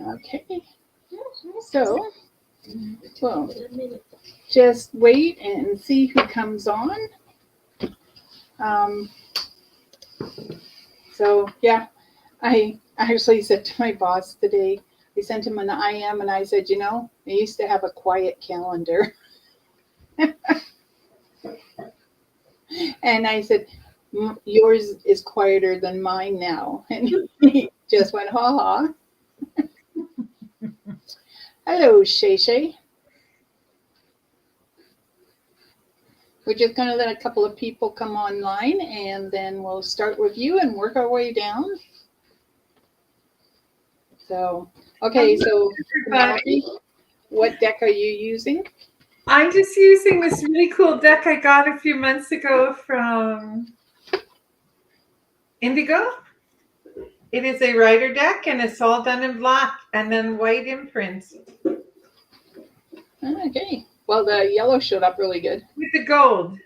Okay, so we'll just wait and see who comes on. Um, so yeah, I actually said to my boss today, I sent him an IM and I said, I used to have a quiet calendar. And I said, yours is quieter than mine now. And he just went, ha ha. Hello, Shay Shay. We're just going to let a couple of people come online and then we'll start with you and work our way down. So, okay, so Penelope, what deck are you using? I'm just using this really cool deck I got a few months ago from Indigo. It is a rider deck and it's all done in black and then white imprints. Okay. Well, the yellow showed up really good. With the gold.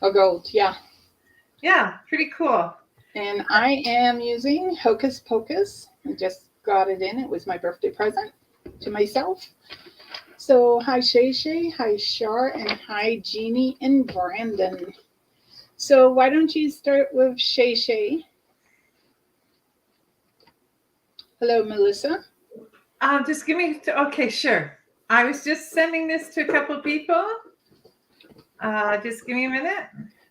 Oh, gold, yeah. Yeah, pretty cool. And I am using Hocus Pocus. I just got it in. It was my birthday present to myself. So, hi Shay Shay, hi Shar, and hi Jeannie and Brandon. So, why don't you start with Shay Shay? Hello, Melissa. Just give me, okay, sure. I was just sending this to a couple of people. Just give me a minute.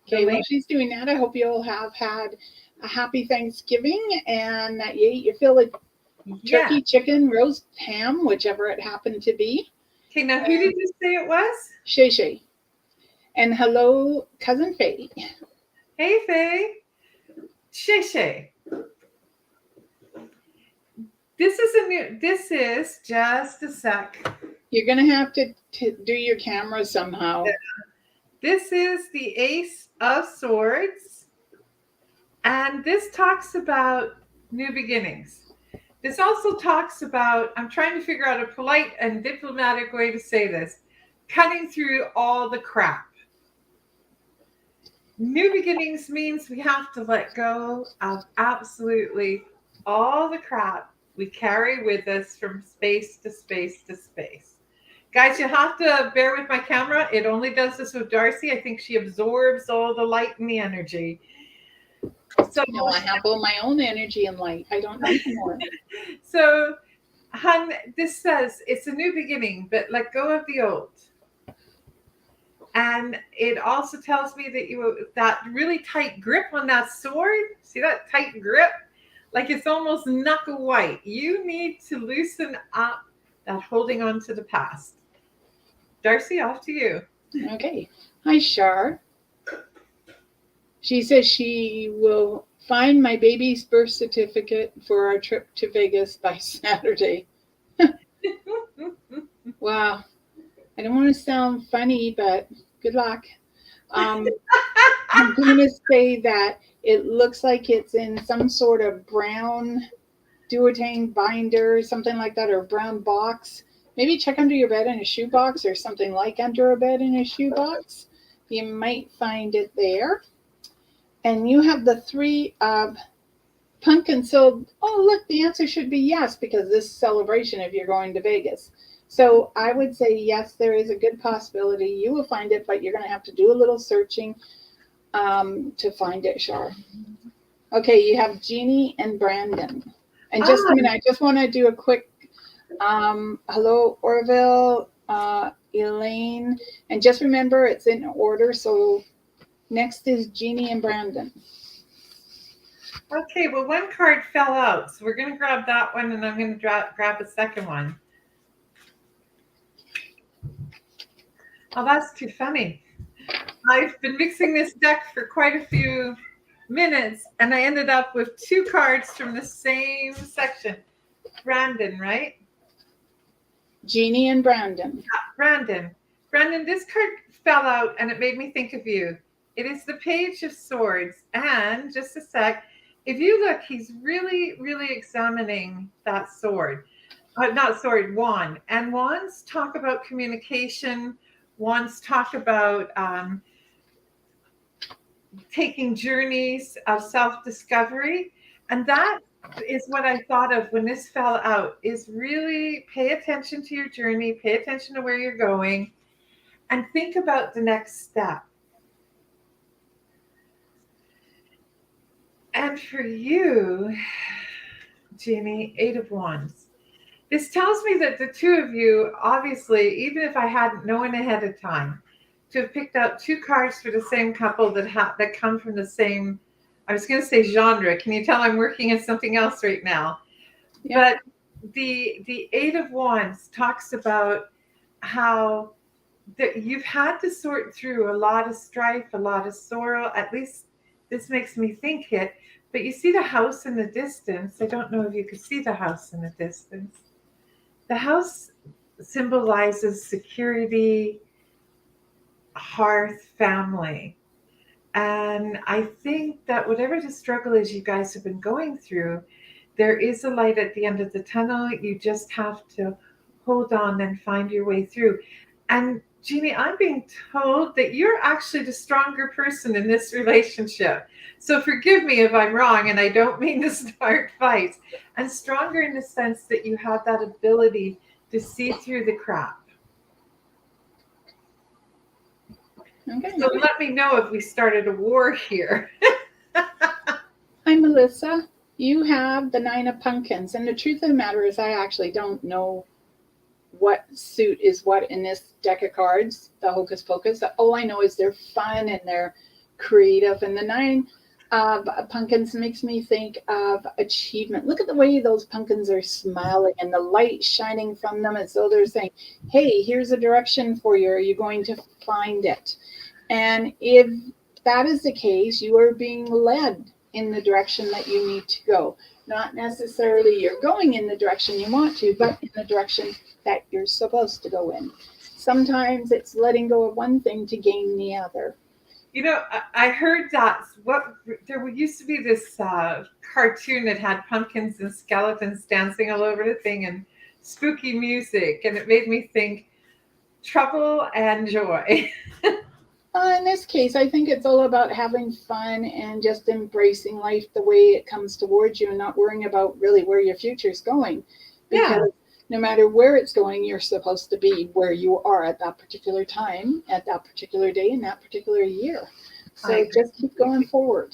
Okay, while she's doing that, I hope you'll have had a happy Thanksgiving and that you ate your fill of turkey, chicken, roast ham, whichever it happened to be. Okay, now who did you say it was? Shay Shay. And hello, Cousin Faye. Hey, Faye. Shay Shay. This is just a sec. You're going to have to do your camera somehow. Yeah. This is the Ace of Swords. And this talks about new beginnings. This also talks about, I'm trying to figure out a polite and diplomatic way to say this, cutting through all the crap. New beginnings means we have to let go of absolutely all the crap we carry with us from space to space to space. Guys, you have to bear with my camera. It only does this with Darcy. I think she absorbs all the light and the energy. So no, I have all my own energy and light. I don't need more. So, hun, this says it's a new beginning, but let go of the old. And it also tells me that that really tight grip on that sword, see that tight grip? Like it's almost knuckle white. You need to loosen up that holding on to the past. Darcy, off to you. Okay. Hi, Shar. She says she will find my baby's birth certificate for our trip to Vegas by Saturday. Wow. I don't want to sound funny, but good luck. I'm going to say that it looks like it's in some sort of brown duotane binder, something like that, or brown box. Maybe check under your bed in a shoebox or something like under a bed in a shoebox. You might find it there. And you have the 3 pumpkin. So, look, the answer should be yes, because this celebration if you're going to Vegas. So I would say yes, there is a good possibility you will find it, but you're going to have to do a little searching to find it, Shar. Okay, you have Jeannie and Brandon. And just a minute, I just want to do a quick hello, Orville, Elaine. And just remember, it's in order, so next is Jeannie and Brandon. Okay, well, one card fell out, so we're going to grab that one, and I'm going to grab a second one. Oh, that's too funny. I've been mixing this deck for quite a few minutes, and I ended up with 2 cards from the same section. Brandon, right? Jeannie and Brandon. Yeah, Brandon. Brandon, this card fell out, and it made me think of you. It is the Page of Swords, and just a sec, if you look, he's really, really examining that sword. Not sword, wand. And wands talk about communication. Wands talk about taking journeys of self-discovery. And that is what I thought of when this fell out, is really pay attention to your journey, pay attention to where you're going, and think about the next step. And for you, Jamie, Eight of Wands. This tells me that the two of you, obviously, even if I hadn't known ahead of time, to have picked out two cards for the same couple that come from the same, I was going to say genre. Can you tell I'm working on something else right now? Yeah. But the Eight of Wands talks about how that you've had to sort through a lot of strife, a lot of sorrow. At least this makes me think it. But you see the house in the distance. I don't know if you could see the house in the distance. The house symbolizes security, hearth, family. And I think that whatever the struggle is you guys have been going through, there is a light at the end of the tunnel. You just have to hold on and find your way through. And Jeannie, I'm being told that you're actually the stronger person in this relationship. So forgive me if I'm wrong, and I don't mean to start fights. And stronger in the sense that you have that ability to see through the crap. Okay. So let me know if we started a war here. Hi, Melissa. You have the Nine of Pumpkins. And the truth of the matter is, I actually don't know what suit is what in this deck of cards, the Hocus Pocus. All I know is they're fun and they're creative. And the Nine of Pumpkins makes me think of achievement. Look at the way those pumpkins are smiling and the light shining from them as though they're saying, hey, here's a direction for you. Are you going to find it? And if that is the case, you are being led in the direction that you need to go. Not necessarily you're going in the direction you want to, but in the direction that you're supposed to go in. Sometimes it's letting go of one thing to gain the other. You know, I heard that there used to be this cartoon that had pumpkins and skeletons dancing all over the thing and spooky music, and it made me think trouble and joy. In this case, I think it's all about having fun and just embracing life the way it comes towards you and not worrying about really where your future is going. Because Yeah. no matter where it's going, you're supposed to be where you are at that particular time, at that particular day, in that particular year. So just keep going forward.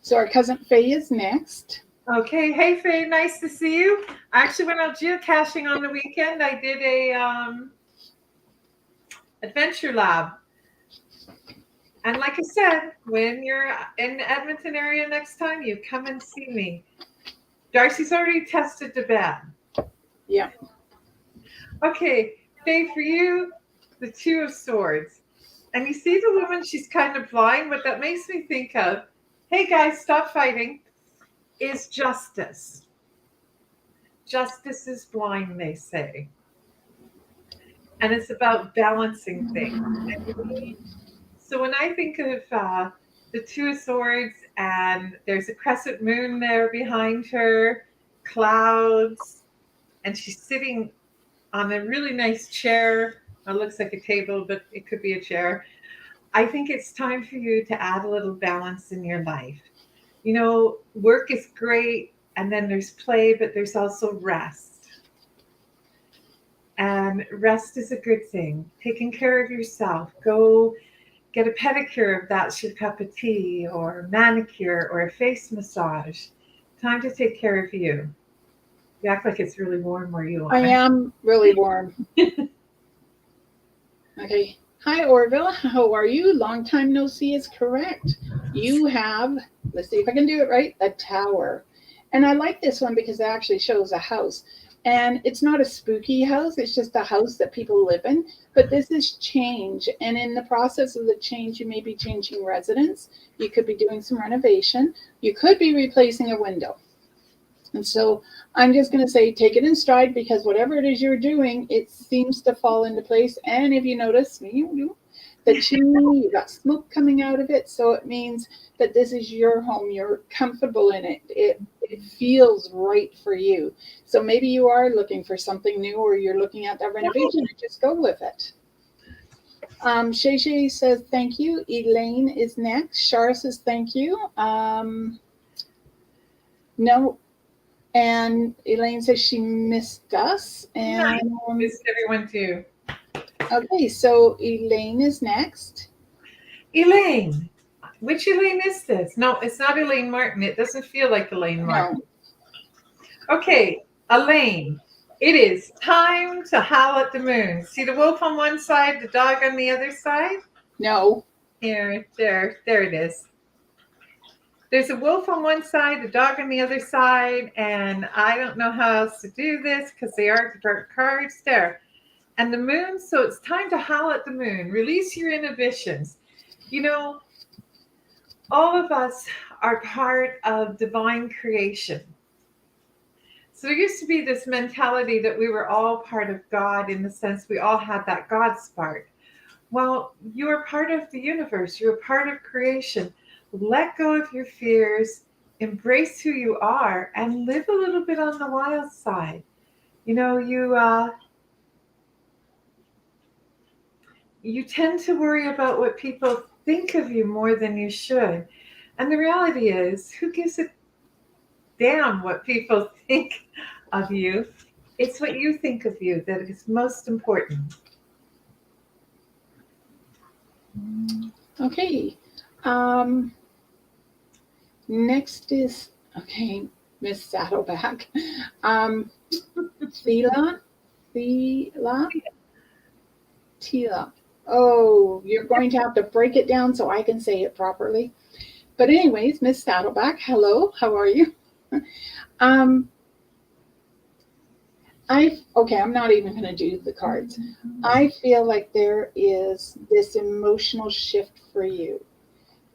So our cousin Faye is next. Okay. Hey, Faye, nice to see you. I actually went out geocaching on the weekend. I did a adventure lab. And like I said, when you're in the Edmonton area next time, you come and see me. Darcy's already tested the bed. Yeah. Okay, Faye, for you, the Two of Swords. And you see the woman, she's kind of blind. What that makes me think of, hey guys, stop fighting, is justice. Justice is blind, they say. And it's about balancing things. So when I think of the Two of Swords, and there's a crescent moon there behind her, clouds, and she's sitting on a really nice chair. It looks like a table, but it could be a chair. I think it's time for you to add a little balance in your life. You know, work is great, and then there's play, but there's also rest. And rest is a good thing. Taking care of yourself. Go get a pedicure if that's your cup of tea, or a manicure, or a face massage. Time to take care of you. You act like it's really warm where you are. I am really warm. Okay. Hi, Orville. How are you? Long time no see is correct. You have, let's see if I can do it right, a tower. And I like this one because it actually shows a house. And it's not a spooky house, it's just a house that people live in. But this is change. And in the process of the change, you may be changing residence. You could be doing some renovation. You could be replacing a window. And so I'm just going to say, take it in stride, because whatever it is you're doing, it seems to fall into place. And if you notice, the chimney, you got smoke coming out of it. So it means that this is your home. You're comfortable in it. It feels right for you. So maybe you are looking for something new, or you're looking at that renovation, and just go with it. Shay Shay says, thank you. Elaine is next. Shara says, thank you. No. And Elaine says she missed us. Nice. And Missed everyone too. okay, so Elaine is next. Elaine. Which Elaine is this? No, it's not Elaine Martin. It doesn't feel like Elaine No, Martin. Okay, Elaine. It is time to howl at the moon. See the wolf on one side, the dog on the other side? no. Here, there it is. There's a wolf on one side, the dog on the other side, and I don't know how else to do this because they are dark cards there. And the moon, so it's time to howl at the moon. Release your inhibitions. You know, all of us are part of divine creation. So there used to be this mentality that we were all part of God in the sense we all had that God spark. Well, you are part of the universe. You're part of creation. Let go of your fears, embrace who you are, and live a little bit on the wild side. You know, you tend to worry about what people think of you more than you should. And the reality is, who gives a damn what people think of you? It's what you think of you that is most important. Okay. Next is, okay, Miss Saddleback. Thela, Tila. Oh, you're going to have to break it down so I can say it properly. But anyways, Miss Saddleback, hello, how are you? um, I'm not even going to do the cards. I feel like there is this emotional shift for you,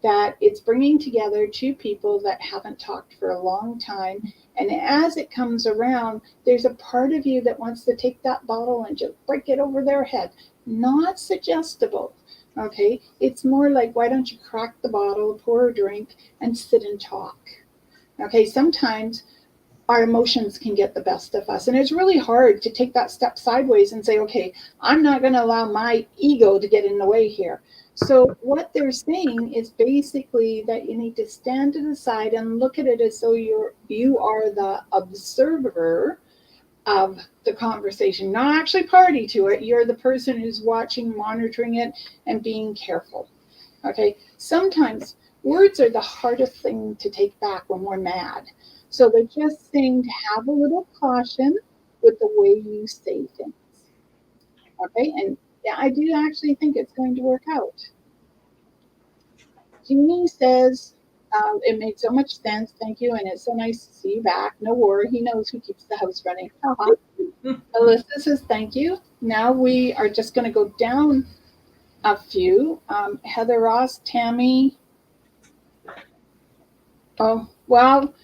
that it's bringing together two people that haven't talked for a long time. And as it comes around, there's a part of you that wants to take that bottle and just break it over their head. Not suggestible. Okay. It's more like, why don't you crack the bottle, pour a drink, and sit and talk? Okay. Sometimes our emotions can get the best of us. And it's really hard to take that step sideways and say, okay, I'm not going to allow my ego to get in the way here. So what they're saying is basically that you need to stand to the side and look at it as though you are the observer of the conversation, not actually party to it. You're the person who's watching, monitoring it, and being careful. Okay. Sometimes words are the hardest thing to take back when we're mad. So they're just saying to have a little caution with the way you say things. Okay. And yeah, I do actually think it's going to work out. Jeannie says, it made so much sense. Thank you. And it's so nice to see you back. No worry. He knows who keeps the house running. Alyssa says, thank you. Now we are just going to go down a few. Heather Ross, Tammy. Oh, well,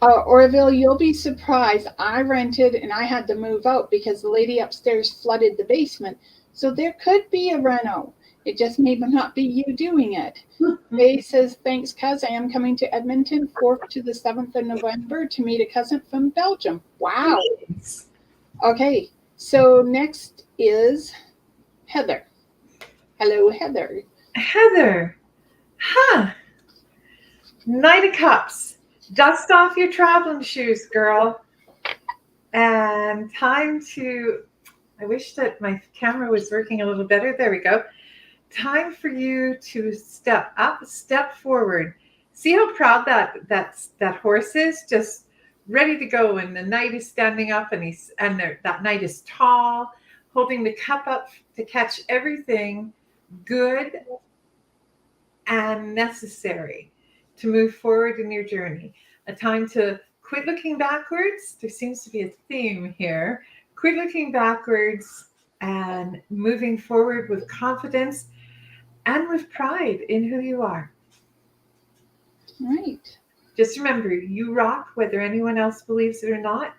Orville, you'll be surprised. I rented and I had to move out because the lady upstairs flooded the basement. So there could be a reno. It just may not be you doing it. Faye says, thanks, cuz. I am coming to Edmonton 4th to the 7th of November to meet a cousin from Belgium. Wow. Okay, so next is Heather. Hello, Heather. Heather. Huh. Knight of Cups. Dust off your traveling shoes, girl. And time to, I wish that my camera was working a little better. There we go. Time for you to step up, step forward. See how proud that horse is, just ready to go. And the knight is standing up, and that knight is tall, holding the cup up to catch everything good and necessary to move forward in your journey. A time to quit looking backwards. There seems to be a theme here. Quit looking backwards and moving forward with confidence and with pride in who you are. Right. Just remember, you rock whether anyone else believes it or not.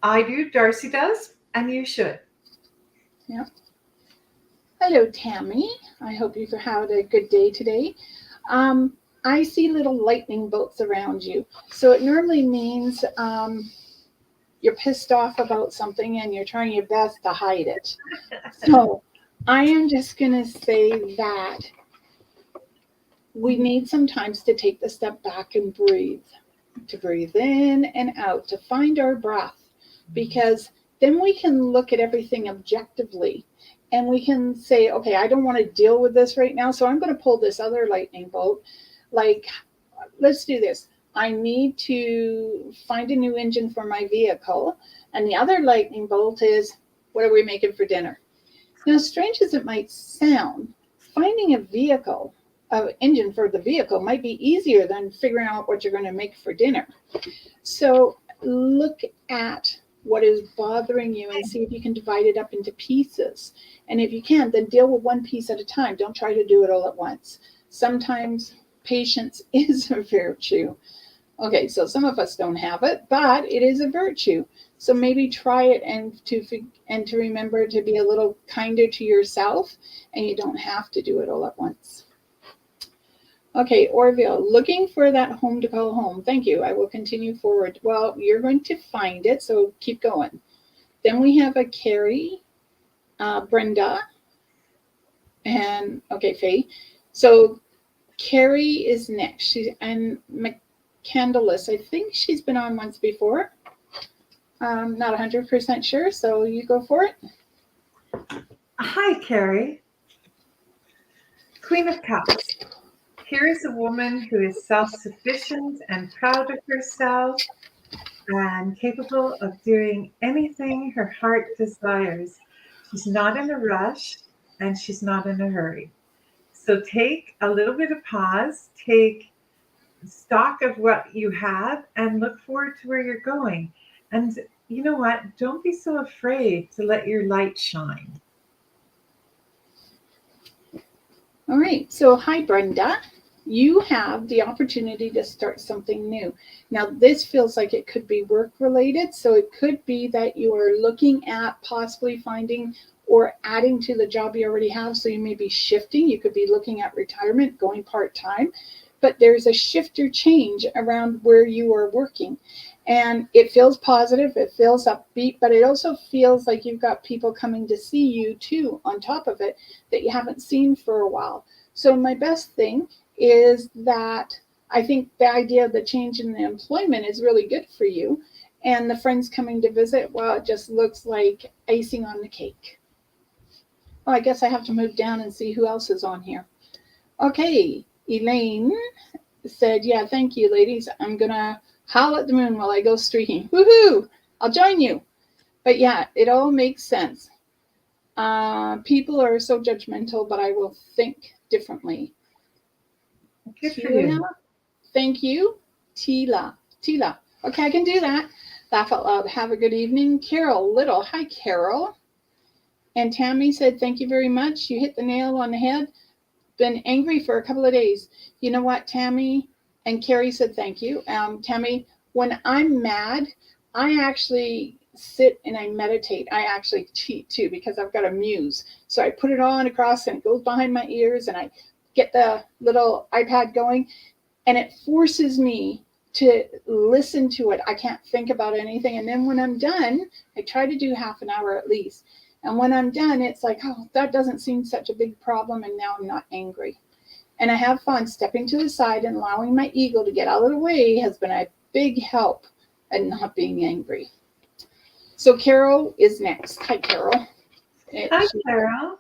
I do, Darcy does, and you should. Yeah. Hello, Tammy. I hope you've had a good day today. I see little lightning bolts around you. So it normally means you're pissed off about something and you're trying your best to hide it. So I am just going to say that we need sometimes to take the step back and breathe. to breathe in and out, to find our breath, because then we can look at everything objectively and we can say, okay, I don't want to deal with this right now, so I'm going to pull this other lightning bolt. Like, let's do this. I need to find a new engine for my vehicle. And the other lightning bolt is, what are we making for dinner? Now, strange as it might sound, finding a vehicle, an engine for the vehicle might be easier than figuring out what you're going to make for dinner. So look at what is bothering you and see if you can divide it up into pieces. And if you can, then deal with one piece at a time. Don't try to do it all at once. Sometimes patience is a virtue. Okay, so some of us don't have it, but it is a virtue. So maybe try it and to remember to be a little kinder to yourself, and you don't have to do it all at once. Okay, Orville, looking for that home to call home. Thank you. I will continue forward. Well, you're going to find it, so keep going. Then we have a Carrie, Brenda, and okay, Faye. So Carrie is next. And McCandless. I think she's been on once before. Not 100% sure, so you go for it. Hi, Carrie. Queen of Cups. Here is a woman who is self-sufficient and proud of herself and capable of doing anything her heart desires. She's not in a rush and she's not in a hurry. So take a little bit of pause, take stock of what you have, and look forward to where you're going. And you know what? Don't be so afraid to let your light shine. All right, so hi, Brenda. You have the opportunity to start something new. Now, this feels like it could be work related, so it could be that you are looking at possibly finding or adding to the job you already have. So you may be shifting. You could be looking at retirement, going part-time, but there's a shift or change around where you are working. And it feels positive, it feels upbeat, but it also feels like you've got people coming to see you too, on top of it, that you haven't seen for a while. So my best thing is that I think the idea of the change in the employment is really good for you. And the friends coming to visit, well, it just looks like icing on the cake. Well, I guess I have to move down and see who else is on here. Okay, Elaine said, yeah, thank you, ladies. I'm going to howl at the moon while I go streaking. Woohoo! I'll join you. But yeah, it all makes sense. People are so judgmental, but I will think differently. Good for you. Thank you. Tila. Okay, I can do that. Laugh out loud. Have a good evening. Carol Little. Hi, Carol. And Tammy said, thank you very much. You hit the nail on the head. Been angry for a couple of days. You know what, Tammy? And Carrie said, thank you. Tammy, when I'm mad, I actually sit and I meditate. I actually cheat too because I've got a muse. So I put it on across and it goes behind my ears and I get the little iPad going and it forces me to listen to it. I can't think about anything. And then when I'm done, I try to do half an hour at least. And when I'm done, it's like, oh, that doesn't seem such a big problem. And now I'm not angry. And I have fun. Stepping to the side and allowing my ego to get out of the way has been a big help at not being angry. So Carol is next. Hi, Carol. Hi, Carol.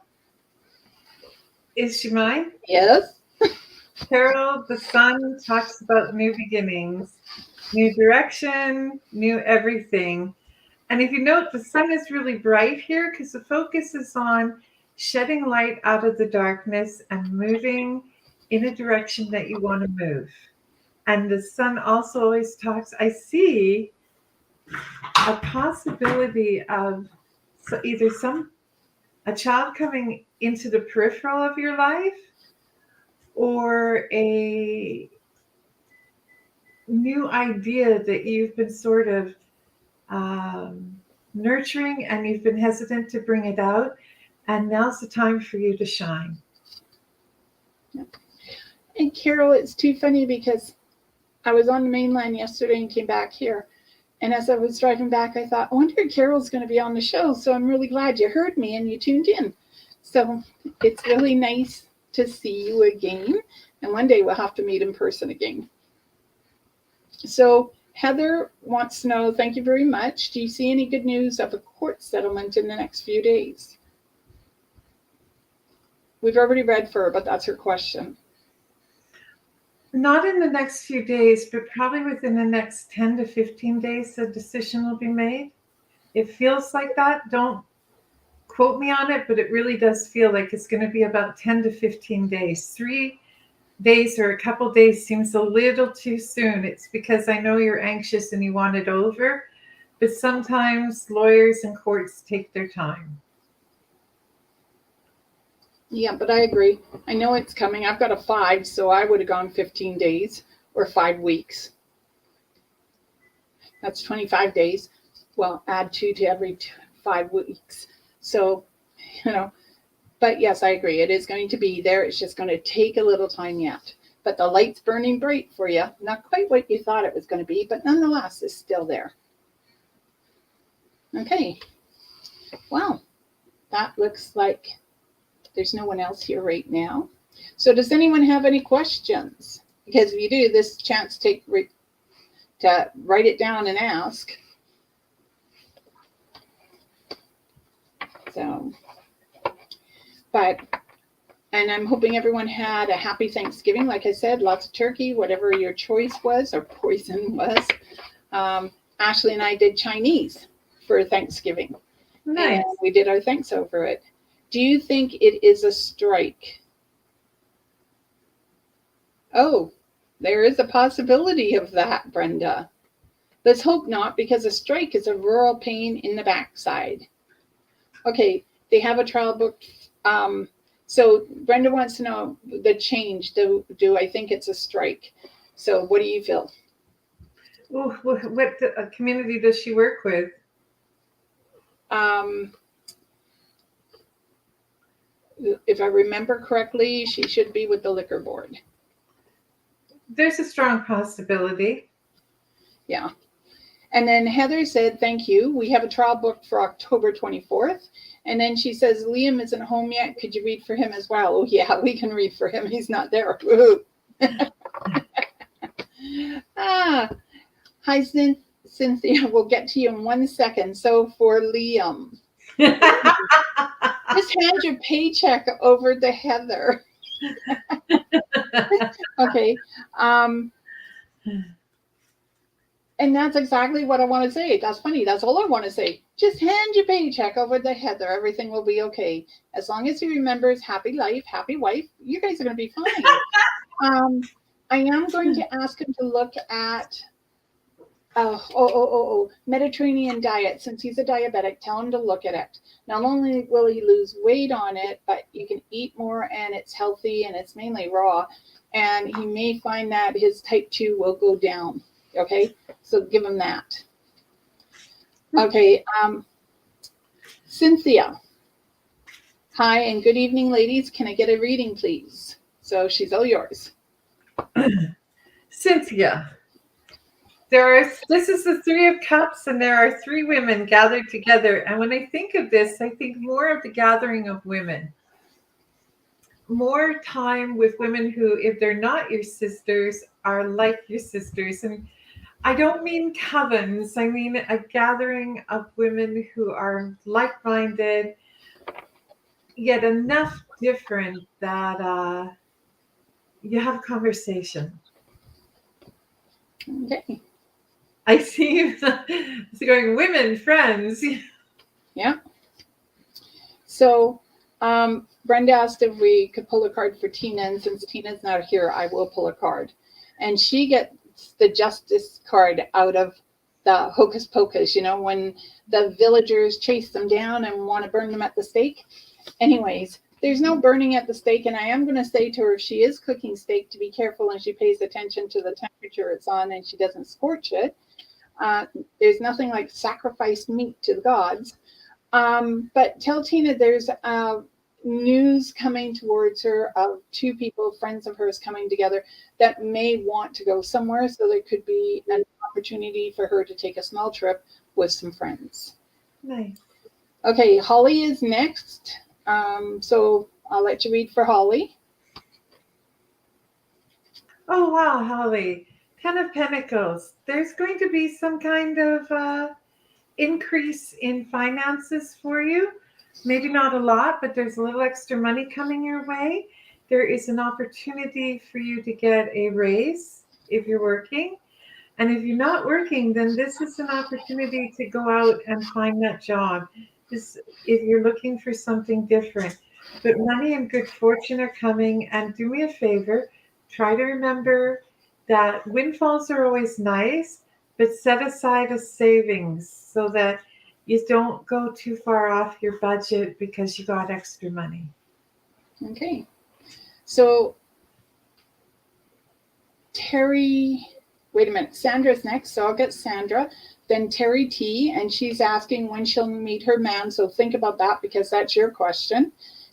Is she mine? Yes. Carol, the sun talks about new beginnings, new direction, new everything. And if you note, the sun is really bright here because the focus is on shedding light out of the darkness and moving in a direction that you want to move. And the sun also always talks, I see a possibility of either a child coming into the peripheral of your life or a new idea that you've been sort of nurturing and you've been hesitant to bring it out. And now's the time for you to shine. And Carol, it's too funny because I was on the main line yesterday and came back here. And as I was driving back, I thought, I wonder if Carol's going to be on the show. So I'm really glad you heard me and you tuned in. So it's really nice to see you again. And one day we'll have to meet in person again. So Heather wants to know, thank you very much. Do you see any good news of a court settlement in the next few days? We've already read for her, but that's her question. Not in the next few days, but probably within the next 10 to 15 days, a decision will be made. It feels like that. Don't quote me on it, but it really does feel like it's going to be about 10 to 15 days. 3 days or a couple days seems a little too soon. It's because I know you're anxious and you want it over, but sometimes lawyers and courts take their time. Yeah, but I agree. I know it's coming. I've got a 5, so I would have gone 15 days or 5 weeks. That's 25 days. Well, add 2 to every 5 weeks. So, but yes, I agree. It is going to be there. It's just going to take a little time yet. But the light's burning bright for you. Not quite what you thought it was going to be, but nonetheless, it's still there. Okay. Well, that looks like there's no one else here right now. So does anyone have any questions? Because if you do, this chance to write it down and ask. So, and I'm hoping everyone had a happy Thanksgiving. Like I said, lots of turkey, whatever your choice was or poison was. Ashley and I did Chinese for Thanksgiving. Nice. And we did our thanks over it. Do you think it is a strike? Oh, there is a possibility of that, Brenda. Let's hope not, because a strike is a rural pain in the backside. Okay, they have a trial booked. So Brenda wants to know the change. Do I think it's a strike? So what do you feel? Ooh, what community does she work with? If I remember correctly, she should be with the liquor board. There's a strong possibility. Yeah. And then Heather said, thank you. We have a trial booked for October 24th. And then she says, Liam isn't home yet. Could you read for him as well? Oh, yeah, we can read for him. He's not there. Hi, Cynthia. We'll get to you in 1 second. So for Liam, just hand your paycheck over to Heather. Okay. And that's exactly what I want to say. That's funny. That's all I want to say. Just hand your paycheck over to Heather. Everything will be okay. As long as he remembers happy life, happy wife, you guys are going to be fine. I am going to ask him to look at Mediterranean diet. Since he's a diabetic, tell him to look at it. Not only will he lose weight on it, but you can eat more and it's healthy and it's mainly raw. And he may find that his type 2 will go down. Okay, so give him that. Okay, Cynthia. Hi and good evening, ladies. Can I get a reading, please? So she's all yours. Cynthia, this is the 3 of Cups, and there are 3 women gathered together. And when I think of this, I think more of the gathering of women. More time with women who, if they're not your sisters, are like your sisters. And I don't mean covens. I mean a gathering of women who are like-minded, yet enough different that you have conversation. Okay. I see you going, women, friends. Yeah. So Brenda asked if we could pull a card for Tina, and since Tina's not here, I will pull a card. And she gets the Justice card out of the Hocus Pocus, when the villagers chase them down and want to burn them at the stake. Anyways, there's no burning at the stake, and I am going to say to her, if she is cooking steak, to be careful and she pays attention to the temperature it's on and she doesn't scorch it. There's nothing like sacrificed meat to the gods. But tell Tina there's news coming towards her of 2 people, friends of hers, coming together that may want to go somewhere. So there could be an opportunity for her to take a small trip with some friends. Nice. Okay, Holly is next. So I'll let you read for Holly. Oh, wow, Holly. Ten of Pentacles. There's going to be some kind of increase in finances for you. Maybe not a lot, but there's a little extra money coming your way. There is an opportunity for you to get a raise if you're working. And if you're not working, then this is an opportunity to go out and find that job. Just if you're looking for something different. But money and good fortune are coming. And do me a favor, try to remember that windfalls are always nice, but set aside a savings so that you don't go too far off your budget because you got extra money. Okay. So Terry, wait a minute. Sandra's next, so I'll get Sandra. Then Terry T, and she's asking when she'll meet her man. So think about that because that's your question.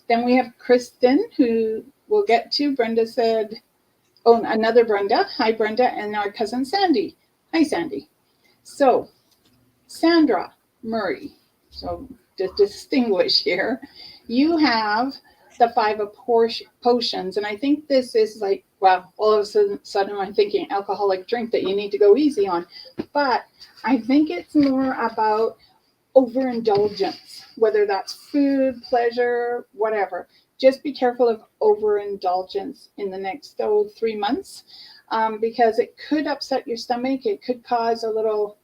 Then we have Kristen, who we'll get to. Brenda said, oh, another Brenda. Hi, Brenda. And our cousin Sandy. Hi, Sandy. So Sandra Murray. So to distinguish here, you have the 5 of potions. And I think this is like, well, all of a sudden I'm thinking alcoholic drink that you need to go easy on. But I think it's more about overindulgence, whether that's food, pleasure, whatever. Just be careful of overindulgence in the next 3 months because it could upset your stomach. It could cause a little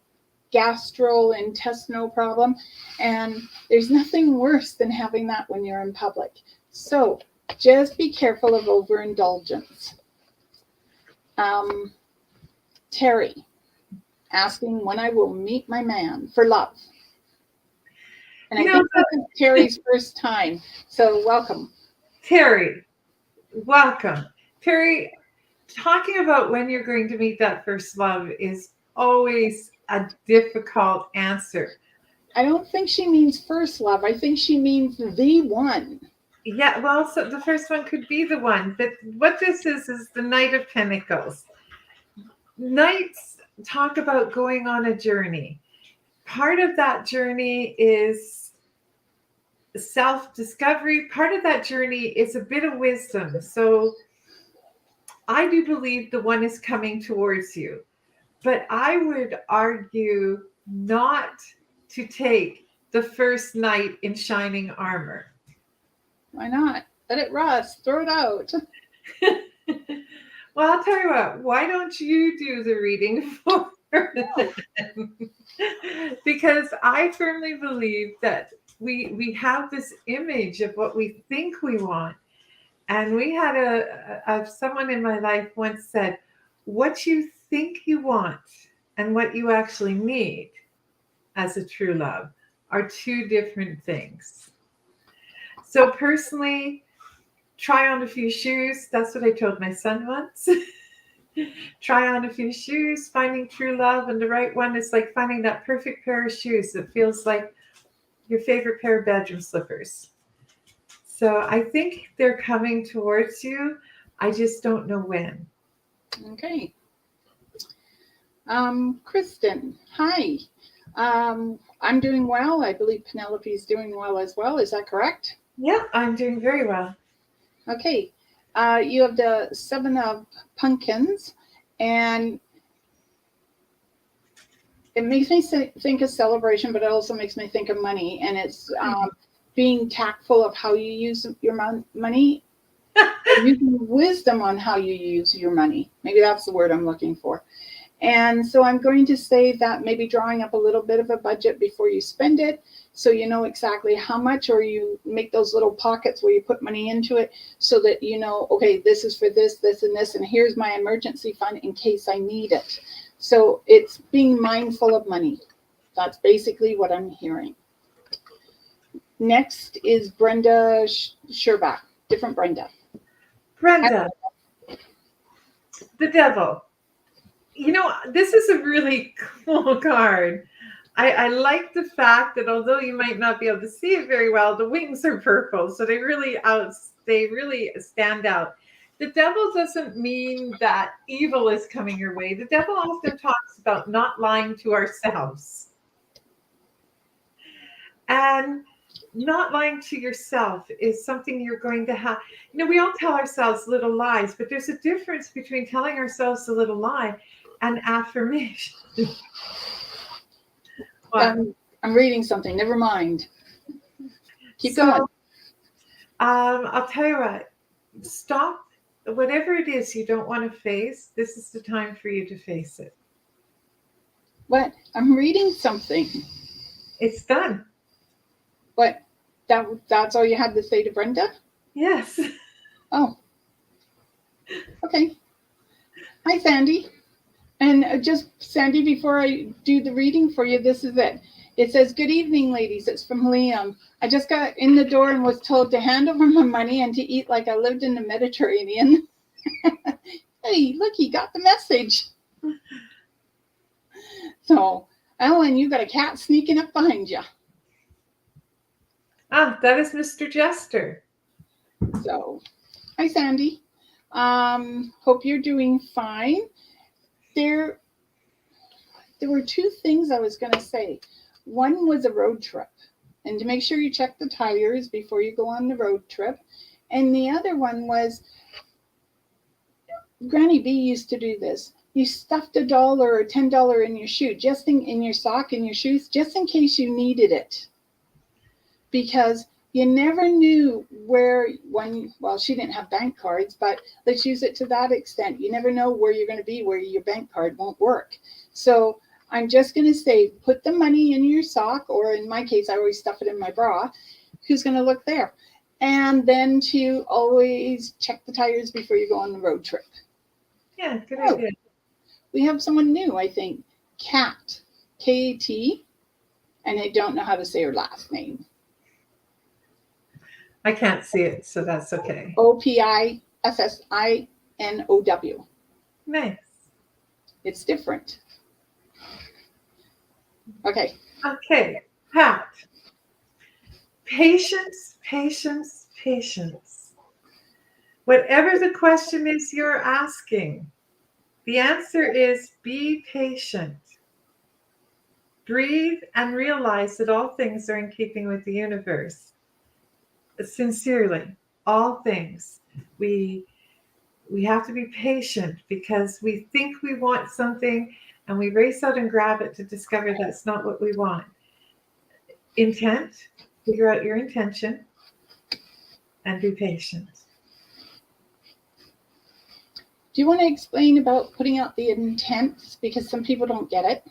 gastrointestinal problem. And there's nothing worse than having that when you're in public. So just be careful of overindulgence. Terry asking when I will meet my man for love. And I think this is Terry's first time. So welcome. Terry, welcome. Terry, talking about when you're going to meet that first love is always a difficult answer. I don't think she means first love. I think she means the one. Yeah, well, so the first one could be the one. But what this is the Knight of Pentacles. Knights talk about going on a journey. Part of that journey is self-discovery. Part of that journey is a bit of wisdom. So I do believe the one is coming towards you. But I would argue not to take the first knight in shining armor. Why not? Let it rust. Throw it out. Well, I'll tell you what. Why don't you do the reading for them? Because I firmly believe that we have this image of what we think we want. And we had someone in my life once said, what you think you want and what you actually need as a true love are two different things. So personally, try on a few shoes. That's what I told my son once. Try on a few shoes, finding true love. And the right one is like finding that perfect pair of shoes that feels like your favorite pair of bedroom slippers. So I think they're coming towards you. I just don't know when. Okay. Kristen, hi. I'm doing well. I believe Penelope is doing well as well. Is that correct? Yeah, I'm doing very well. Okay. You have the 7 of pumpkins, and it makes me think of celebration, but it also makes me think of money. And it's being tactful of how you use your money, using wisdom on how you use your money. Maybe that's the word I'm looking for. And so I'm going to say that maybe drawing up a little bit of a budget before you spend it, so you know exactly how much, or you make those little pockets where you put money into it so that you know, okay, this is for this, this, and this, and here's my emergency fund in case I need it. So it's being mindful of money. That's basically what I'm hearing. Next is Brenda Sherbach, different Brenda. Brenda, the devil. You know, this is a really cool card. I like the fact that although you might not be able to see it very well, the wings are purple, so they really stand out. The devil doesn't mean that evil is coming your way. The devil often talks about not lying to ourselves. And not lying to yourself is something you're going to have. You know, we all tell ourselves little lies, but there's a difference between telling ourselves a little lie an affirmation. What? I'm reading something. Never mind. Keep going. I'll tell you what. Stop. Whatever it is you don't want to face, this is the time for you to face it. What? I'm reading something. It's done. What? That's all you had to say to Brenda? Yes. Oh. Okay. Hi, Sandy. And just, Sandy, before I do the reading for you, this is it. It says, "Good evening, ladies. It's from Liam. I just got in the door and was told to hand over my money and to eat like I lived in the Mediterranean." Hey, look, he got the message. So, oh, and you got a cat sneaking up behind you. Ah, that is Mr. Jester. So, hi, Sandy. Hope you're doing fine. There were two things I was going to say. One was a road trip, and to make sure you check the tires before you go on the road trip. And the other one was, Granny B used to do this. You stuffed $1 or $10 in your shoe, in your sock, in your shoes, just in case you needed it. Because you never knew where she didn't have bank cards, but let's use it to that extent. You never know where you're going to be, where your bank card won't work. So I'm just going to say, put the money in your sock, or in my case, I always stuff it in my bra. Who's going to look there? And then to always check the tires before you go on the road trip. Yeah, good idea. We have someone new, I think. Kat, K-A-T, and I don't know how to say her last name. I can't see it, so that's okay. Opissinow. Nice. It's different. Okay. Okay, Pat. Patience, patience, patience. Whatever the question is you're asking, the answer is be patient. Breathe and realize that all things are in keeping with the universe. Sincerely, all things. We have to be patient because we think we want something and we race out and grab it to discover that's not what we want. Intent, figure out your intention and be patient. Do you want to explain about putting out the intent? Because some people don't get it.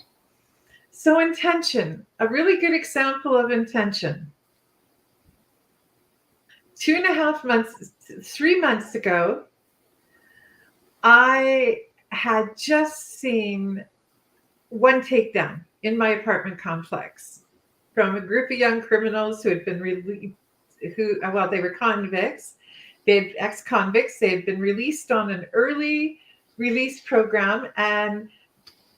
So intention, a really good example of intention. 3 months ago, I had just seen one takedown in my apartment complex from a group of young criminals who had been released, they were convicts. They had ex-convicts. They had been released on an early release program. And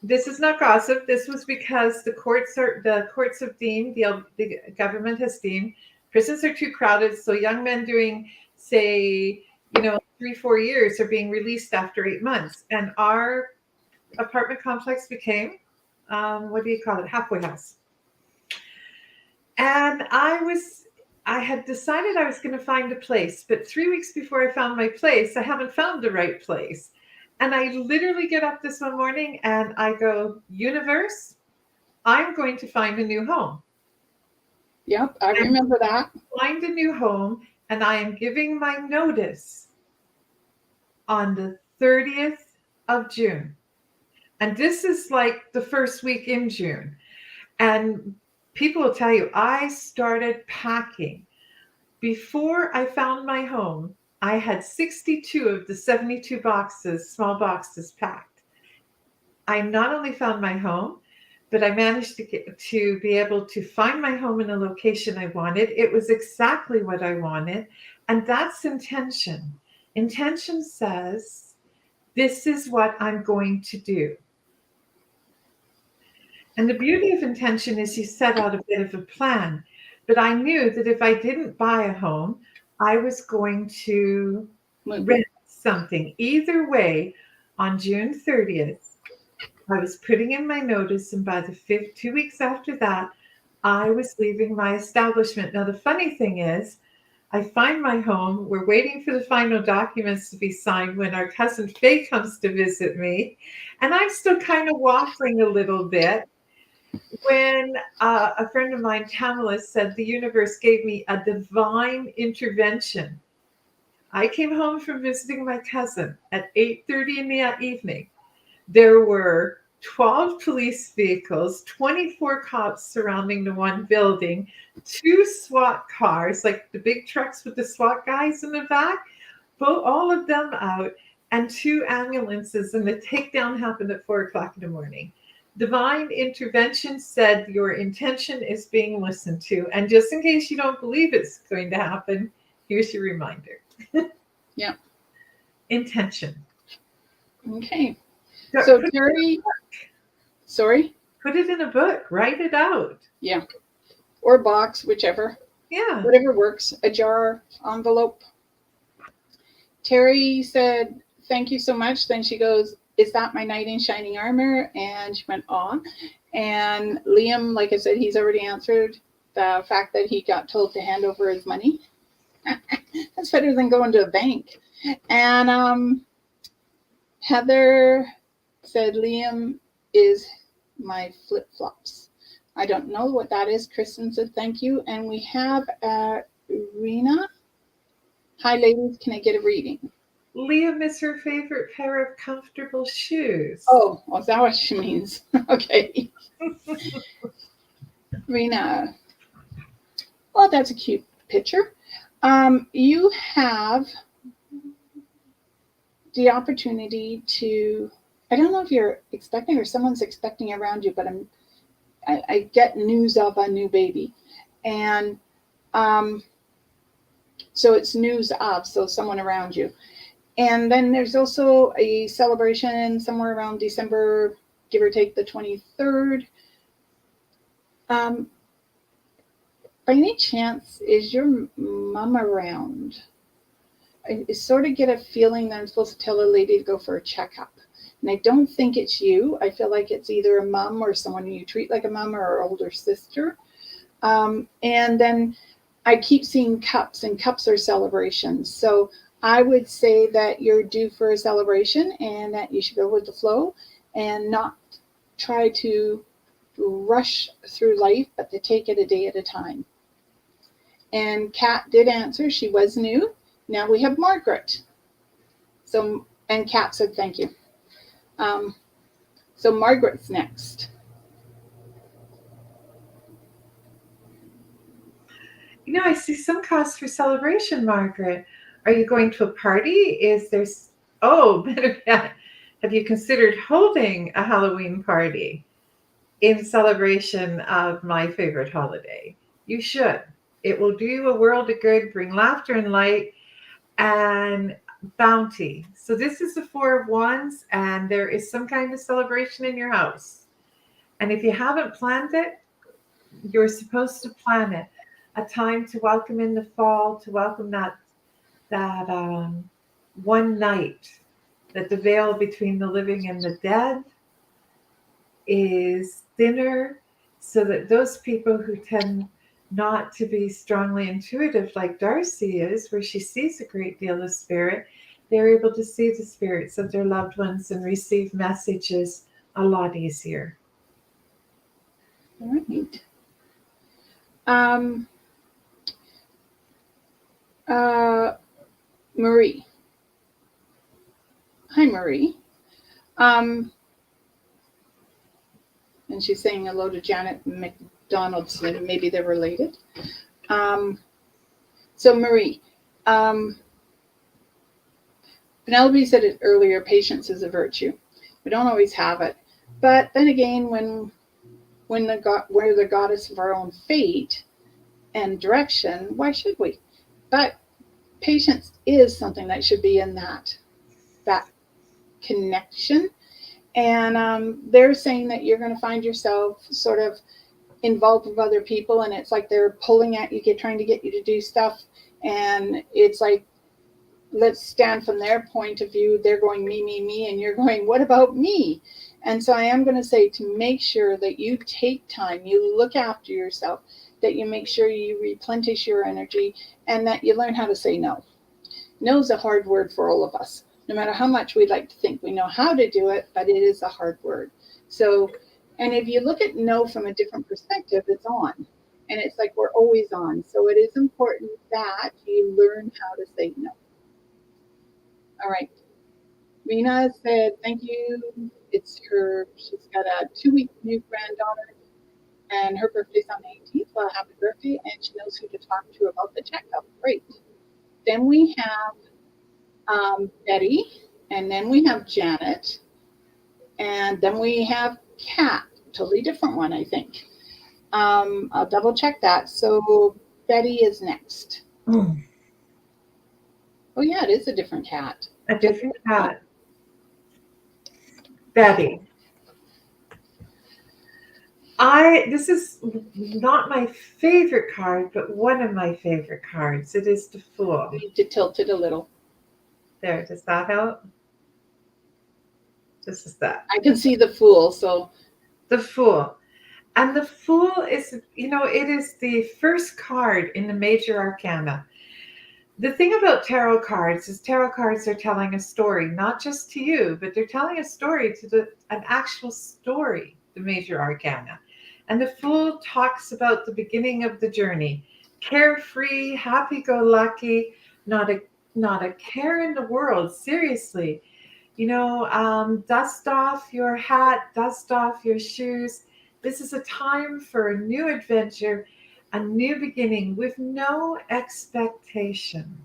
this is not gossip. This was because the courts have deemed, the government has deemed, prisons are too crowded. So young men doing, say, 3-4 years are being released after 8 months. And our apartment complex became, halfway house. And I had decided I was going to find a place, but 3 weeks before I found my place, I haven't found the right place. And I literally get up this one morning and I go, universe, I'm going to find a new home. Yep, I remember that. Find a new home, and I am giving my notice on the 30th of June. And this is like the first week in June. And people will tell you, I started packing. Before I found my home, I had 62 of the 72 small boxes packed. I not only found my home, but I managed to be able to find my home in a location I wanted. It was exactly what I wanted. And that's intention. Intention says, this is what I'm going to do. And the beauty of intention is you set out a bit of a plan. But I knew that if I didn't buy a home, I was going to rent something. Either way, on June 30th, I was putting in my notice, and by the 2 weeks after that, I was leaving my establishment. Now, the funny thing is, I find my home. We're waiting for the final documents to be signed when our cousin Faye comes to visit me. And I'm still kind of waffling a little bit when a friend of mine, Tamala, said the universe gave me a divine intervention. I came home from visiting my cousin at 8:30 in the evening. There were 12 police vehicles, 24 cops surrounding the one building, 2 SWAT cars, like the big trucks with the SWAT guys in the back, all of them out, and 2 ambulances, and the takedown happened at 4 o'clock in the morning. Divine intervention said your intention is being listened to. And just in case you don't believe it's going to happen, here's your reminder. Yeah. Intention. Okay. So Terry, sorry? Put it in a book. Write it out. Yeah. Or box, whichever. Yeah. Whatever works. A jar, envelope. Terry said, thank you so much. Then she goes, is that my knight in shining armor? And she went, aw. And Liam, like I said, he's already answered the fact that he got told to hand over his money. That's better than going to a bank. And Heather said, Liam is my flip-flops. I don't know what that is. Kristen said, thank you. And we have Rena. Hi, ladies. Can I get a reading? Liam is her favorite pair of comfortable shoes. Oh, is that what she means? Okay. Rena. Oh, that's a cute picture. You have the opportunity to, I don't know if you're expecting or someone's expecting around you, but I get news of a new baby. And so it's news of, so someone around you. And then there's also a celebration somewhere around December, give or take the 23rd. By any chance, is your mom around? I sort of get a feeling that I'm supposed to tell a lady to go for a checkup. And I don't think it's you. I feel like it's either a mom or someone you treat like a mom or an older sister. And then I keep seeing cups, and cups are celebrations. So I would say that you're due for a celebration and that you should go with the flow and not try to rush through life, but to take it a day at a time. And Kat did answer. She was new. Now we have Margaret. So, and Kat said thank you. So Margaret's next. You know, I see some cause for celebration, Margaret. Are you going to a party? Is there, better yet, have you considered holding a Halloween party in celebration of my favorite holiday? You should. It will do you a world of good, bring laughter and light and bounty. So this is the 4 of Wands, and there is some kind of celebration in your house. And if you haven't planned it, you're supposed to plan it. A time to welcome in the fall, to welcome that one night that the veil between the living and the dead is thinner, so that those people who tend not to be strongly intuitive like Darcy is, where she sees a great deal of spirit, they're able to see the spirits of their loved ones and receive messages a lot easier. All right. Marie. Hi, Marie. And she's saying hello to Janet McDonaldson. Maybe they're related. So Marie, Penelope said it earlier, patience is a virtue. We don't always have it. But then again, when we're the goddess of our own fate and direction, why should we? But patience is something that should be in that connection. And they're saying that you're going to find yourself sort of involved with other people, and it's like they're pulling at you, trying to get you to do stuff. And it's like, let's stand from their point of view. They're going, me, and you're going, what about me? And so I am going to say to make sure that you take time, you look after yourself, that you make sure you replenish your energy, and that you learn how to say no. No is a hard word for all of us. No matter how much we'd like to think we know how to do it, but it is a hard word. So, and if you look at no from a different perspective, it's on. And it's like we're always on. So it is important that you learn how to say no. All right. Rena said, thank you. She's got a 2-week new granddaughter, and her birthday's on the 18th. Well, happy birthday. And she knows who to talk to about the checkup. Great. Then we have Betty, and then we have Janet, and then we have Kat. Totally different one, I think. I'll double check that. So Betty is next. Mm. Oh yeah, it is a different cat. A different cat. Betty. This is not my favorite card, but one of my favorite cards. It is the Fool. You need to tilt it a little. There, does that help? Just as that. I can see the Fool, so. The Fool. And the Fool is, it is the first card in the major arcana. The thing about tarot cards is tarot cards are telling a story, not just to you, but they're telling a story to an actual story, the major arcana. And the Fool talks about the beginning of the journey. Carefree, happy-go-lucky, not a care in the world, seriously. Dust off your hat, dust off your shoes. This is a time for a new adventure, a new beginning with no expectation.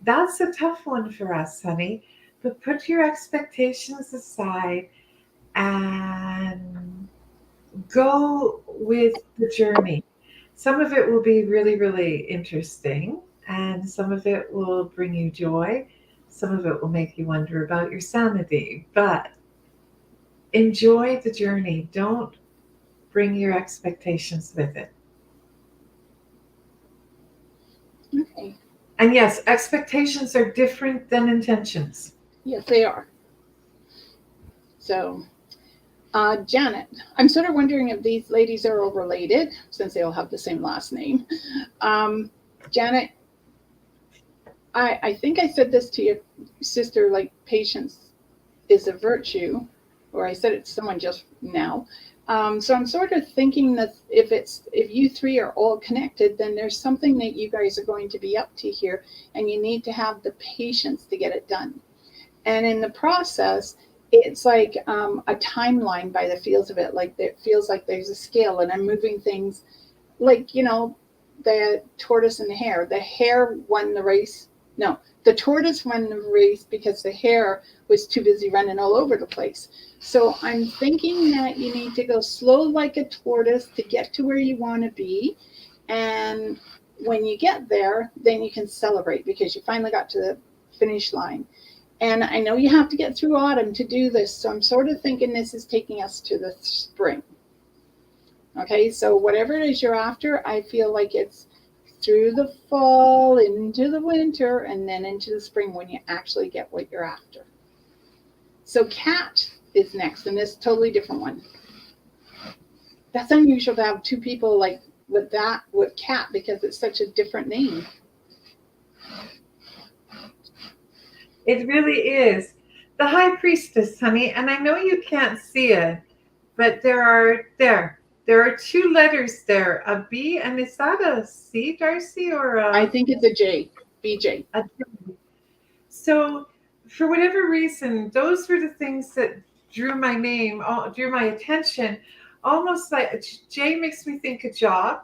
That's a tough one for us, honey. But put your expectations aside and go with the journey. Some of it will be really, really interesting, and some of it will bring you joy. Some of it will make you wonder about your sanity, but enjoy the journey. Don't bring your expectations with it. Okay. And yes, expectations are different than intentions. Yes, they are. So, Janet, I'm sort of wondering if these ladies are all related, since they all have the same last name. Janet, I think I said this to your sister, like patience is a virtue, or I said it to someone just now. So I'm sort of thinking that if you three are all connected, then there's something that you guys are going to be up to here, and you need to have the patience to get it done. And in the process, it's like a timeline by the feels of it. Like it feels like there's a scale, and I'm moving things, like the tortoise and the hare. The hare won the race. No, the tortoise won the race because the hare was too busy running all over the place. So I'm thinking that you need to go slow like a tortoise to get to where you want to be. And when you get there, then you can celebrate because you finally got to the finish line. And I know you have to get through autumn to do this. So I'm sort of thinking this is taking us to the spring. Okay, so whatever it is you're after, I feel like it's through the fall, into the winter, and then into the spring when you actually get what you're after. So Kat is next, and this is a totally different one. That's unusual to have two people like with Kat, because it's such a different name. It really is. The High Priestess, honey, and I know you can't see it, but there are two letters there, a B, and is that a C, Darcy, or I think it's a J, BJ. A J. So for whatever reason, those were the things that drew my attention. Almost like J makes me think a job,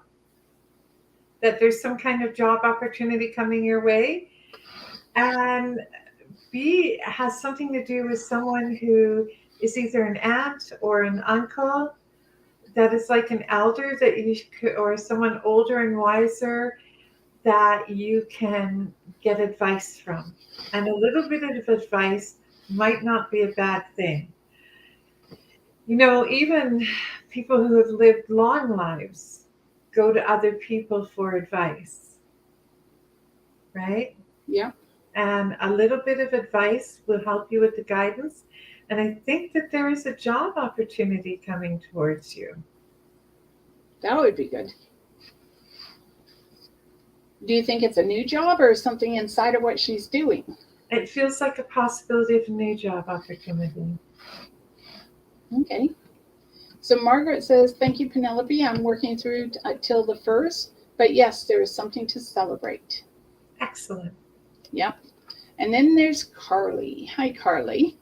that there's some kind of job opportunity coming your way. And B has something to do with someone who is either an aunt or an uncle that is like an elder that you could, or someone older and wiser that you can get advice from. And a little bit of advice might not be a bad thing. Even people who have lived long lives go to other people for advice, right? Yeah. And a little bit of advice will help you with the guidance. And I think that there is a job opportunity coming towards you. That would be good. Do you think it's a new job or something inside of what she's doing? It feels like a possibility of a new job opportunity. Okay. So Margaret says, thank you, Penelope. I'm working through till the 1st. But yes, there is something to celebrate. Excellent. Yep. And then there's Carly. Hi, Carly.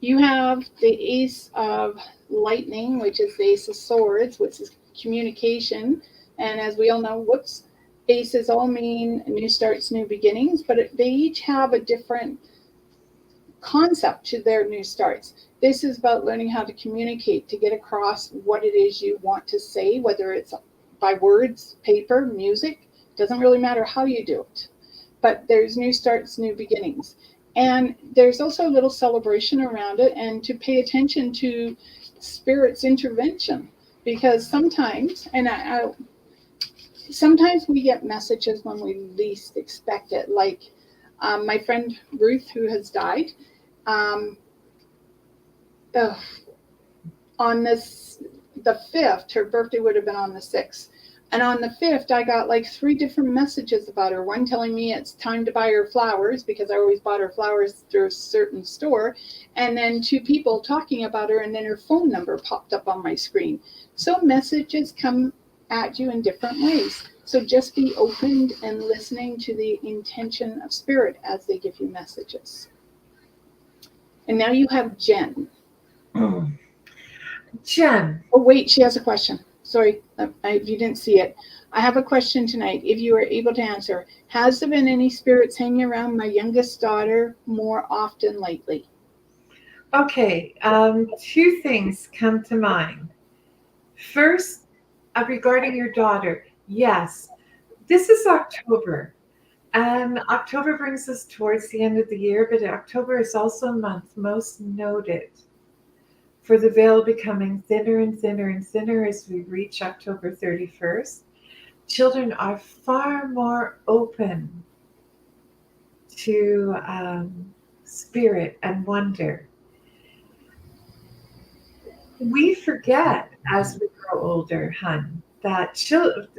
You have the Ace of Lightning, which is the Ace of Swords, which is communication. And as we all know, aces all mean new starts, new beginnings, but they each have a different concept to their new starts. This is about learning how to communicate, to get across what it is you want to say, whether it's by words, paper, music, doesn't really matter how you do it. But there's new starts, new beginnings. And there's also a little celebration around it, and to pay attention to Spirit's intervention. Because sometimes, sometimes we get messages when we least expect it. Like my friend Ruth, who has died, on the 5th, her birthday would have been on the 6th. And on the 5th, I got like 3 different messages about her. One telling me it's time to buy her flowers because I always bought her flowers through a certain store. And then 2 people talking about her, and then her phone number popped up on my screen. So messages come at you in different ways. So just be open and listening to the intention of Spirit as they give you messages. And now you have Jen. Jen. Oh, wait, she has a question. Sorry, if you didn't see it. I have a question tonight. If you are able to answer, has there been any spirits hanging around my youngest daughter more often lately? Okay, 2 things come to mind. First, regarding your daughter, yes, this is October. And October brings us towards the end of the year, but October is also a month most noted for the veil becoming thinner and thinner and thinner as we reach October 31st. Children are far more open to spirit and wonder. We forget as we grow older, hun, that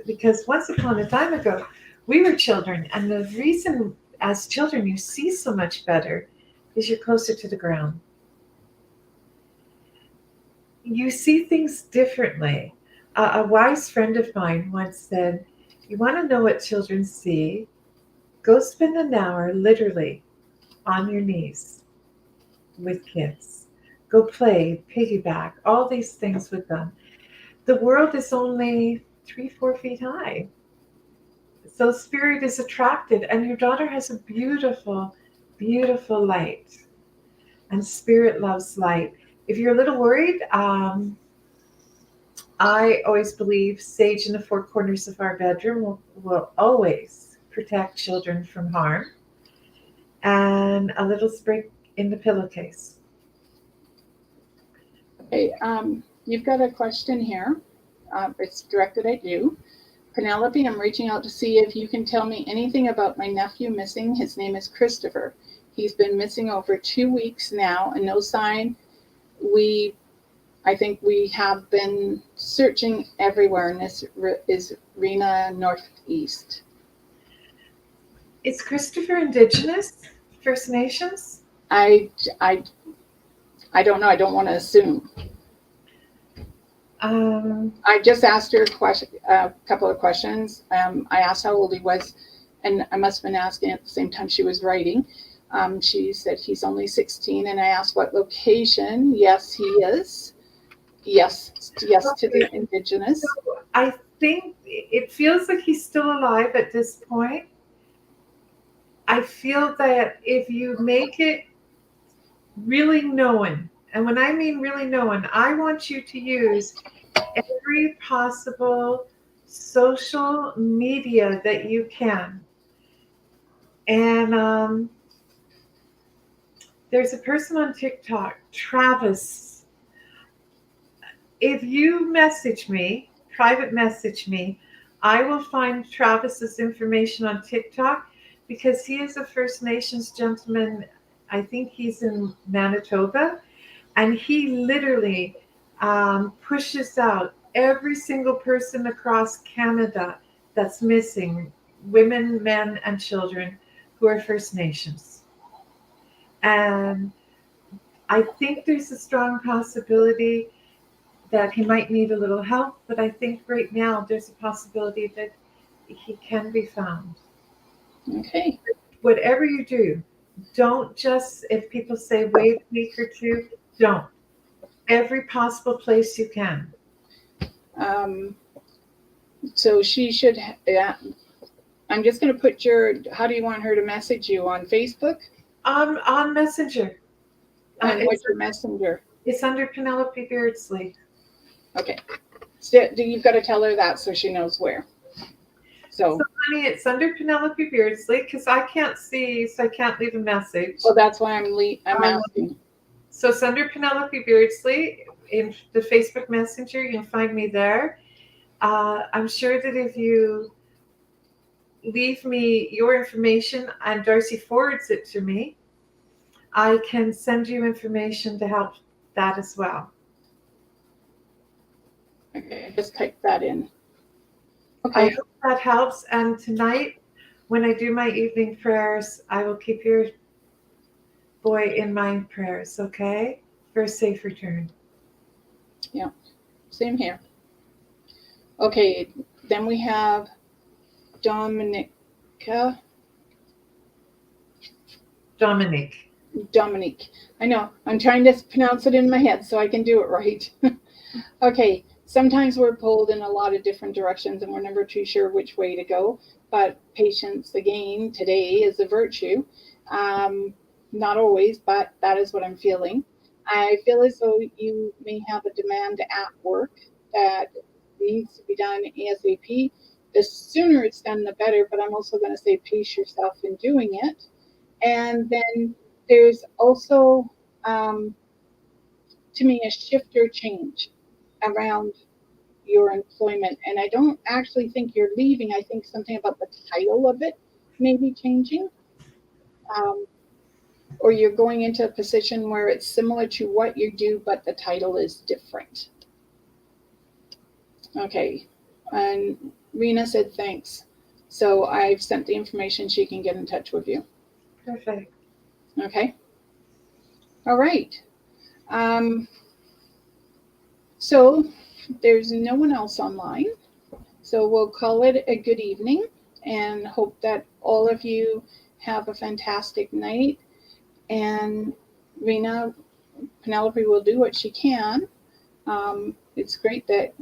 because once upon a time ago, we were children, and the reason as children you see so much better is you're closer to the ground. You see things differently. A wise friend of mine once said, you want to know what children see? Go spend an hour literally on your knees with kids. Go play, piggyback, all these things with them. The world is only 3-4 feet high. So spirit is attracted, and your daughter has a beautiful, beautiful light. And spirit loves light. If you're a little worried, I always believe sage in the 4 corners of our bedroom will always protect children from harm. And a little sprig in the pillowcase. Okay, you've got a question here. It's directed at you. Penelope, I'm reaching out to see if you can tell me anything about my nephew missing. His name is Christopher. He's been missing over 2 weeks now and no sign. I think we have been searching everywhere, and this is Rena Northeast. Is Christopher Indigenous, First Nations? I don't know. I don't want to assume. I just asked her a couple of questions. I asked how old he was, and I must have been asking at the same time she was writing. She said he's only 16, and I asked what location. Yes, he is. Yes, to the Indigenous. So I think it feels like he's still alive at this point. I feel that if you make it really known, and when I mean really known, I want you to use every possible social media that you can. And there's a person on TikTok, Travis. If you message me, private message me, I will find Travis's information on TikTok because he is a First Nations gentleman I think he's in Manitoba, and he literally pushes out every single person across Canada that's missing, women, men, and children who are First Nations. And I think there's a strong possibility that he might need a little help, but I think right now there's a possibility that he can be found. Okay. Whatever you do, don't just, if people say wait a week or two, don't. Every possible place you can. Um, so she should, yeah. I'm just going to put how do you want her to message you on Facebook? On Messenger. And It's, what's your messenger? it's under Penelope Beardsley. Okay. So you've got to tell her that so she knows where. So honey, it's under Penelope Beardsley because I can't see, so I can't leave a message. well, that's why I'm asking. So it's under Penelope Beardsley in the Facebook Messenger. You can find me there. I'm sure that if you leave me your information and Darcy forwards it to me, I can send you information to help that as well. Okay, just type that in. Okay. I hope that helps. And tonight, when I do my evening prayers, I will keep your boy in my prayers, okay? For a safe return. Yeah, same here. Okay, then we have Dominica. Dominique. I know. I'm trying to pronounce it in my head so I can do it right. Okay. Sometimes we're pulled in a lot of different directions and we're never too sure which way to go. But patience, again, today is a virtue. Not always, but that is what I'm feeling. I feel as though you may have a demand at work that needs to be done ASAP. The sooner it's done, the better. But I'm also going to say pace yourself in doing it. And then there's also, to me, a shift or change around your employment. And I don't actually think you're leaving. I think something about the title of it may be changing. Or you're going into a position where it's similar to what you do, but the title is different. Okay. And Rena said thanks. So I've sent the information. She can get in touch with you. Perfect. Okay. All right. So there's no one else online. So we'll call it a good evening and hope that all of you have a fantastic night. And Rena, Penelope will do what she can. It's great that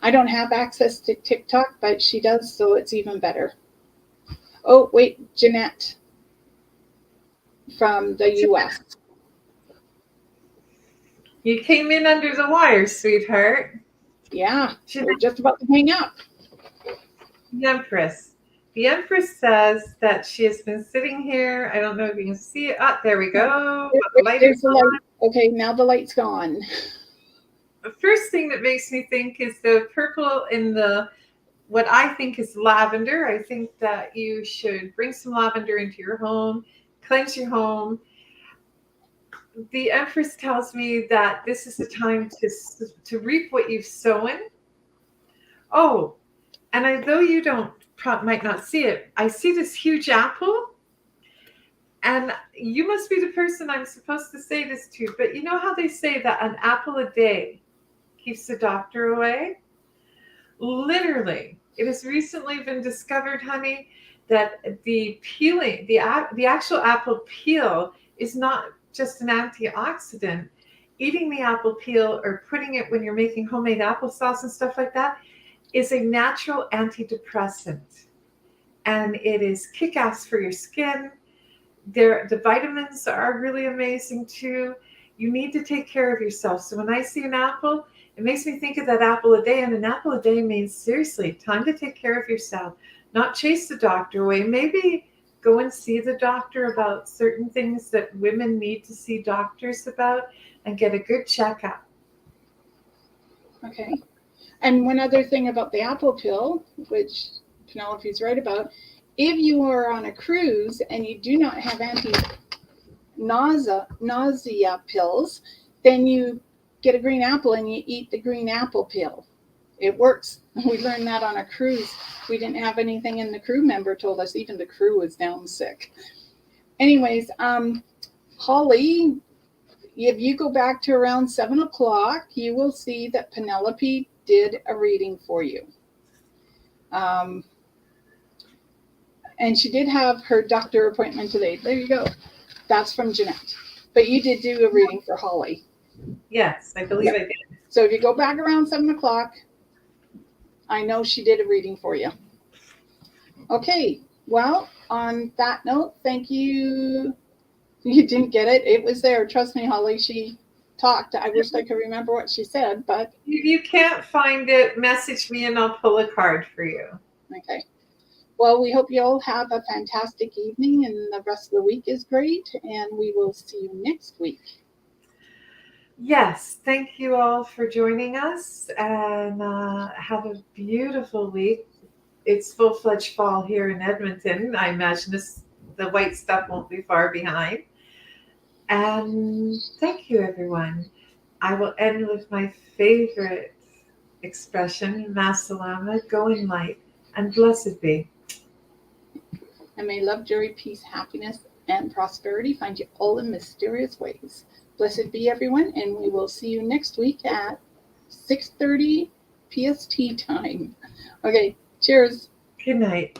I don't have access to TikTok, but she does, so it's even better. Oh, wait, Jeanette from the US. You came in under the wire, sweetheart. Yeah, we're just about to hang up. The Empress. The Empress says that she has been sitting here. I don't know if you can see it. Ah, there we go. There's the light. Okay, now the light's gone. The first thing that makes me think is the purple in what I think is lavender. I think that you should bring some lavender into your home, cleanse your home. The Empress tells me that this is the time to reap what you've sown. Oh, and though you might not see it, I see this huge apple. And you must be the person I'm supposed to say this to, but you know how they say that an apple a day keeps the doctor away? Literally, it has recently been discovered, honey, that the peeling, the actual apple peel is not just an antioxidant. Eating the apple peel or putting it when you're making homemade applesauce and stuff like that is a natural antidepressant. And it is kick-ass for your skin. The vitamins are really amazing too. You need to take care of yourself. So when I see an apple, it makes me think of that apple a day. And an apple a day means seriously, time to take care of yourself. Not chase the doctor away. Maybe go and see the doctor about certain things that women need to see doctors about and get a good checkup. Okay. And one other thing about the apple pill, which Penelope's right about, if you are on a cruise and you do not have nausea pills, then you get a green apple and you eat the green apple pill. It works. We learned that on a cruise. We didn't have anything, and the crew member told us even the crew was down sick. Anyways, Holly, if you go back to around 7 o'clock, you will see that Penelope did a reading for you. And she did have her doctor appointment today. There you go. That's from Jeanette. But you did do a reading for Holly. Yes, I believe I did. So if you go back around 7 o'clock, I know she did a reading for you. Okay. Well, on that note, thank you. You didn't get it. It was there. Trust me, Holly. She talked. I wish I could remember what she said, but. If you can't find it, message me and I'll pull a card for you. Okay. Well, we hope you all have a fantastic evening and the rest of the week is great. And we will see you next week. Yes. Thank you all for joining us and have a beautiful week. It's full-fledged fall here in Edmonton. I imagine the white stuff won't be far behind. And thank you, everyone. I will end with my favorite expression, Masalama, go in light, and blessed be. And may love, joy, peace, happiness, and prosperity find you all in mysterious ways. Blessed be everyone, and we will see you next week at 6:30 PST time. Okay, cheers. Good night.